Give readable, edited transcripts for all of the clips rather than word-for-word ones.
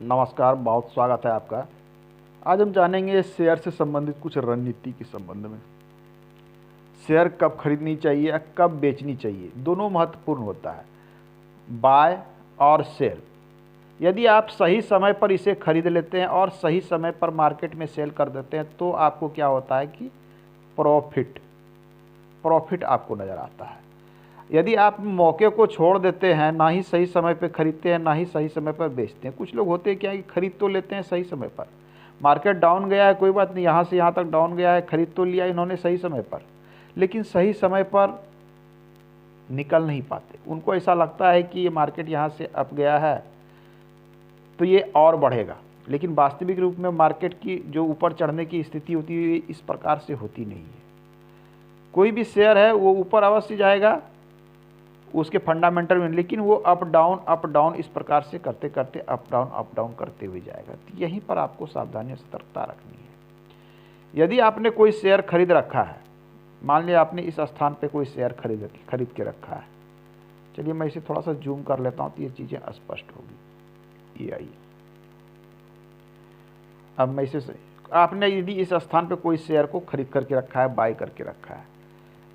नमस्कार, बहुत स्वागत है आपका। आज हम जानेंगे शेयर से संबंधित कुछ रणनीति के संबंध में। शेयर कब खरीदनी चाहिए, कब बेचनी चाहिए, दोनों महत्वपूर्ण होता है, बाय और सेल। यदि आप सही समय पर इसे खरीद लेते हैं और सही समय पर मार्केट में सेल कर देते हैं तो आपको क्या होता है कि प्रॉफिट आपको नज़र आता है। यदि आप मौके को छोड़ देते हैं, ना ही सही समय पे खरीदते हैं, ना ही सही समय पर बेचते हैं। कुछ लोग होते हैं क्या कि खरीद तो लेते हैं सही समय पर, मार्केट डाउन गया है, कोई बात नहीं, यहाँ से यहाँ तक डाउन गया है, खरीद तो लिया इन्होंने सही समय पर, लेकिन सही समय पर निकल नहीं पाते। उनको ऐसा लगता है कि ये मार्केट यहाँ से अप गया है तो ये और बढ़ेगा, लेकिन वास्तविक रूप में मार्केट की जो ऊपर चढ़ने की स्थिति होती है इस प्रकार से होती नहीं है। कोई भी शेयर है वो ऊपर अवश्य जाएगा उसके फंडामेंटल में, लेकिन वो अप डाउन इस प्रकार से करते करते अप डाउन करते हुए जाएगा। तो यहीं पर आपको सावधानी और सतर्कता रखनी है। यदि आपने कोई शेयर खरीद रखा है, मान लिया आपने इस स्थान पे कोई शेयर खरीद के रखा है, चलिए मैं इसे थोड़ा सा जूम कर लेता हूँ तो ये चीज़ें स्पष्ट होगी। ये आइए, अब मैं इसे, आपने यदि इस स्थान पे कोई शेयर को खरीद करके रखा है, बाय करके रखा है,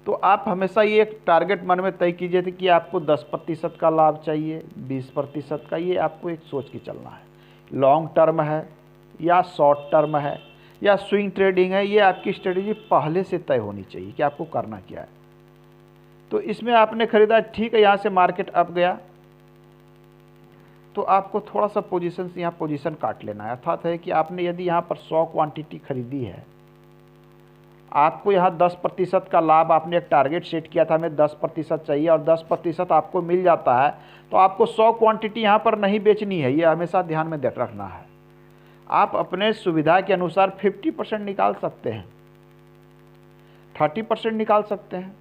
तो आप हमेशा ये एक टारगेट मन में तय कीजिए थे कि आपको 10% का लाभ चाहिए, 20% का, ये आपको एक सोच के चलना है। लॉन्ग टर्म है या शॉर्ट टर्म है या स्विंग ट्रेडिंग है, ये आपकी स्ट्रेटेजी पहले से तय होनी चाहिए कि आपको करना क्या है। तो इसमें आपने खरीदा, ठीक है, यहाँ से मार्केट अप गया तो आपको थोड़ा सा पोजीशन से यहाँ पोजीशन काट लेना है। अर्थात है कि आपने यदि यहाँ पर 100 क्वांटिटी खरीदी है, आपको यहाँ 10% का लाभ, आपने एक टारगेट सेट किया था हमें 10% चाहिए और 10% आपको मिल जाता है, तो आपको 100 क्वांटिटी यहाँ पर नहीं बेचनी है। ये हमेशा ध्यान में रखना है। आप अपने सुविधा के अनुसार 50% निकाल सकते हैं, 30% निकाल सकते हैं।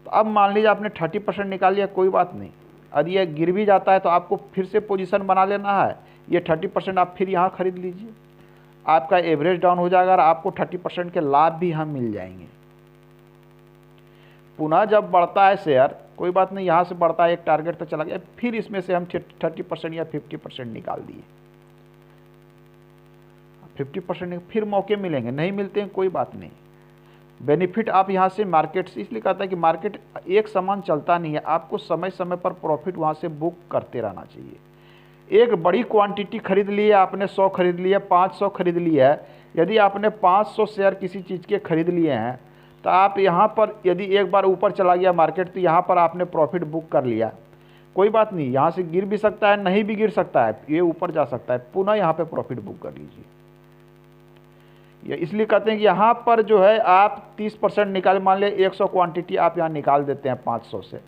तो अब मान लीजिए आपने 30% निकाल लिया, कोई बात नहीं, यदि यह गिर भी जाता है तो आपको फिर से पोजीशन बना लेना है। ये 30% आप फिर यहाँ खरीद लीजिए, आपका एवरेज डाउन हो जाएगा और आपको 30% के लाभ भी हम मिल जाएंगे। पुनः जब बढ़ता है शेयर, कोई बात नहीं, यहाँ से बढ़ता है, एक टारगेट पे चला गया, फिर इसमें से हम 30% या 50% निकाल दिए, 50% फिर मौके मिलेंगे, नहीं मिलते हैं कोई बात नहीं। बेनिफिट आप यहाँ से मार्केट से, इसलिए कहता है कि मार्केट एक समान चलता नहीं है, आपको समय समय पर प्रॉफिट वहाँ से बुक करते रहना चाहिए। एक बड़ी क्वांटिटी खरीद ली है आपने, 100 खरीद लिया, 500 खरीद लिया है, यदि आपने 500 शेयर किसी चीज़ के खरीद लिए हैं तो आप यहाँ पर यदि एक बार ऊपर चला गया मार्केट तो यहाँ पर आपने प्रॉफिट बुक कर लिया, कोई बात नहीं, यहाँ से गिर भी सकता है, नहीं भी गिर सकता है, ये ऊपर जा सकता है, पुनः यहाँ पे प्रॉफिट बुक कर लीजिए। ये इसलिए कहते हैं कि यहाँ पर जो है आप 30% निकाल, मान लिया 100 क्वांटिटी आप यहाँ निकाल देते हैं 500 से,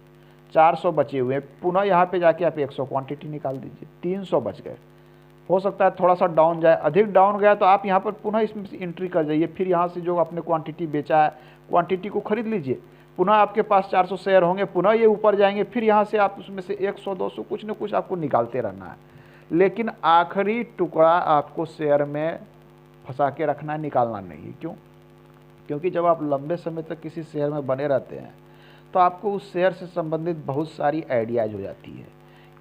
400 बचे हुए, पुनः यहाँ पे जाके आप 100 क्वांटिटी निकाल दीजिए, 300 बच गए। हो सकता है थोड़ा सा डाउन जाए, अधिक डाउन गया तो आप यहाँ पर पुनः इसमें से एंट्री कर जाइए, फिर यहाँ से जो आपने क्वांटिटी बेचा है क्वांटिटी को खरीद लीजिए, पुनः आपके पास 400 शेयर होंगे, पुनः ये ऊपर जाएंगे, फिर यहाँ से आप उसमें से 100 200 कुछ न कुछ आपको निकालते रहना है। लेकिन आखिरी टुकड़ा आपको शेयर में फंसा के रखना है, निकालना नहीं है। क्यों? क्योंकि जब आप लंबे समय तक किसी शेयर में बने रहते हैं तो आपको उस शेयर से संबंधित बहुत सारी आइडियाज हो जाती है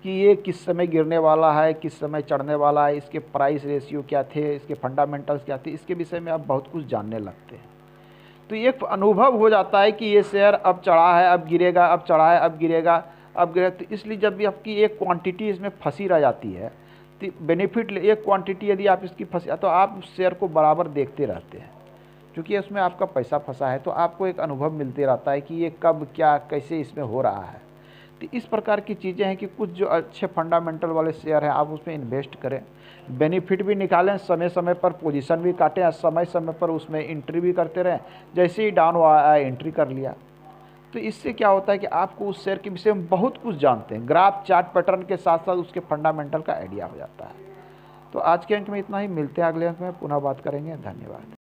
कि ये किस समय गिरने वाला है, किस समय चढ़ने वाला है, इसके प्राइस रेशियो क्या थे, इसके फंडामेंटल्स क्या थे, इसके विषय में आप बहुत कुछ जानने लगते हैं। तो एक अनुभव हो जाता है कि ये शेयर अब चढ़ा है, अब गिरेगा, अब चढ़ा है, अब गिरेगा, अब गिरेगा। तो इसलिए जब भी आपकी एक क्वांटिटी इसमें फंसी रह जाती है तो बेनिफिट, एक क्वांटिटी यदि आप इसकी फंसी तो आप उस शेयर को बराबर देखते रहते हैं, क्योंकि उसमें आपका पैसा फंसा है, तो आपको एक अनुभव मिलते रहता है कि ये कब क्या कैसे इसमें हो रहा है। तो इस प्रकार की चीज़ें हैं कि कुछ जो अच्छे फंडामेंटल वाले शेयर हैं आप उसमें इन्वेस्ट करें, बेनिफिट भी निकालें, समय समय पर पोजीशन भी काटें, समय समय पर उसमें एंट्री भी करते रहें, जैसे ही डाउन आया एंट्री कर लिया। तो इससे क्या होता है कि आपको उस शेयर के विषय में बहुत कुछ जानते हैं, ग्राफ चार्ट पैटर्न के साथ साथ उसके फंडामेंटल का आइडिया हो जाता है। तो आज के अंक में इतना ही, मिलते हैं अगले अंक में, पुनः बात करेंगे। धन्यवाद।